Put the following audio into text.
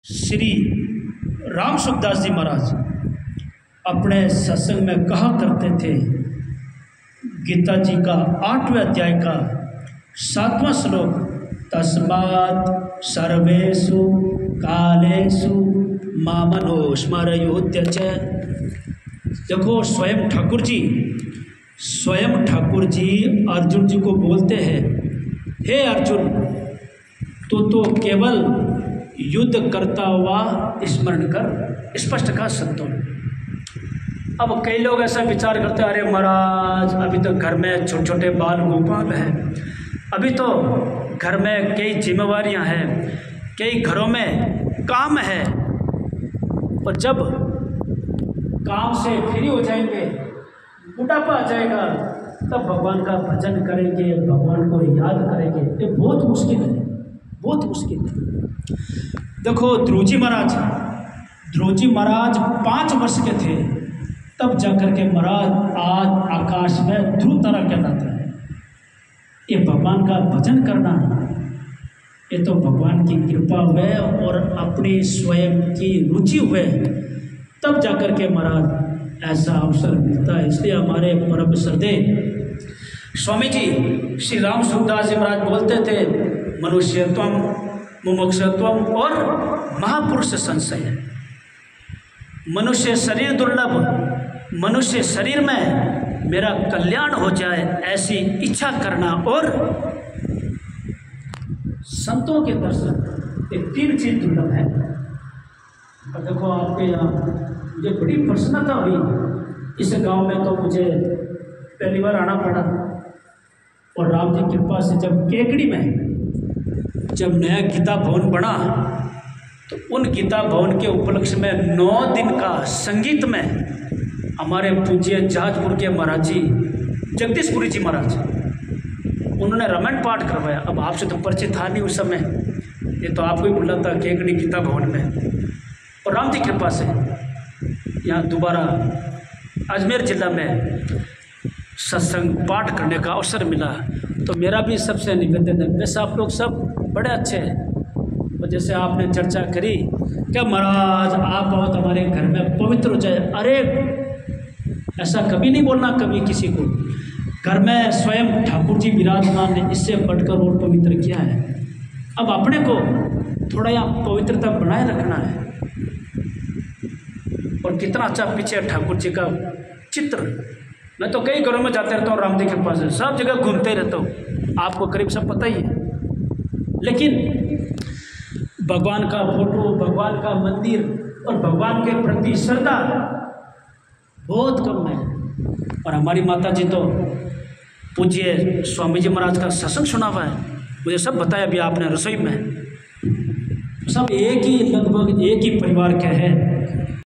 श्री राम सुखदास जी महाराज अपने सत्संग में कहा करते थे, गीता जी का 8वें अध्याय का 7वां श्लोक, तस्मात् सर्वेषु कालेषु मामनो स्मरयोत्य च। देखो स्वयं ठाकुर जी अर्जुन जी को बोलते हैं, हे अर्जुन तू तो केवल युद्ध करता हुआ स्मरण कर। स्पष्ट कहा संतों। अब कई लोग ऐसा विचार करते हैं, अरे महाराज अभी तो घर में छोटे छोटे बाल गोपाल हैं, अभी तो घर में कई जिम्मेवारियां हैं, कई घरों में काम है, और जब काम से फ्री हो जाएंगे, बुढ़ापा आ जाएगा, तब भगवान का भजन करेंगे, भगवान को याद करेंगे। ये बहुत मुश्किल है, बहुत मुश्किल है। देखो ध्रुव जी महाराज 5 वर्ष के थे, तब जाकर के महाराज आज आकाश में ध्रुव तारा कहलाता है। ये भगवान का भजन करना, ये तो भगवान की कृपा हुए और अपनी स्वयं की रुचि हुए, तब जाकर के महाराज ऐसा अवसर मिलता है। इसलिए हमारे परम श्रद्धेय स्वामी जी श्री राम सुखदास जी महाराज बोलते थे, मनुष्यत्वम मुमुक्षत्वम और महापुरुष संशय। मनुष्य शरीर दुर्लभ, मनुष्य शरीर में मेरा कल्याण हो जाए ऐसी इच्छा करना, और संतों के दर्शन, ये 3 चीज दुर्लभ है। और देखो आपके यहाँ मुझे बड़ी प्रसन्नता हुई, इस गांव में तो मुझे पहली बार आना पड़ा, और राम जी कृपा से जब केकड़ी में जब नया गीता भवन बना, तो उन गीता भवन के उपलक्ष्य में 9 दिन का संगीत में हमारे पूज्य जहाजपुर के महाराज जी जगदीशपुरी जी महाराज, उन्होंने रामायण पाठ करवाया। अब आपसे तो परिचय था नहीं उस समय, ये तो आपको ही बोला था केकड़ी गीता भवन में, और राम जी कृपा से यहाँ दोबारा अजमेर जिला में सत्संग पाठ करने का अवसर मिला। तो मेरा भी सबसे निवेदन है, वैसे आप लोग सब बड़े अच्छे हैं, और जैसे आपने चर्चा करी क्या महाराज आप आओ तो हमारे घर में पवित्र हो जाए, अरे ऐसा कभी नहीं बोलना कभी किसी को। घर में स्वयं ठाकुर जी विराजमान ने, इससे बढ़कर और पवित्र किया है। अब अपने को थोड़ा यहाँ पवित्रता बनाए रखना है। और कितना अच्छा पीछे ठाकुर जी का चित्र, मैं तो कई घरों में जाते रहता हूँ, राम जी के पास सब जगह घूमते रहता हूँ, आपको करीब सब पता ही है। लेकिन भगवान का फोटो, भगवान का मंदिर और भगवान के प्रति श्रद्धा बहुत कम है। और हमारी माता जी तो पूज्य स्वामी जी महाराज का सत्संग सुना हुआ है, मुझे सब बताया भी आपने रसोई में। सब एक ही लगभग एक ही परिवार के हैं,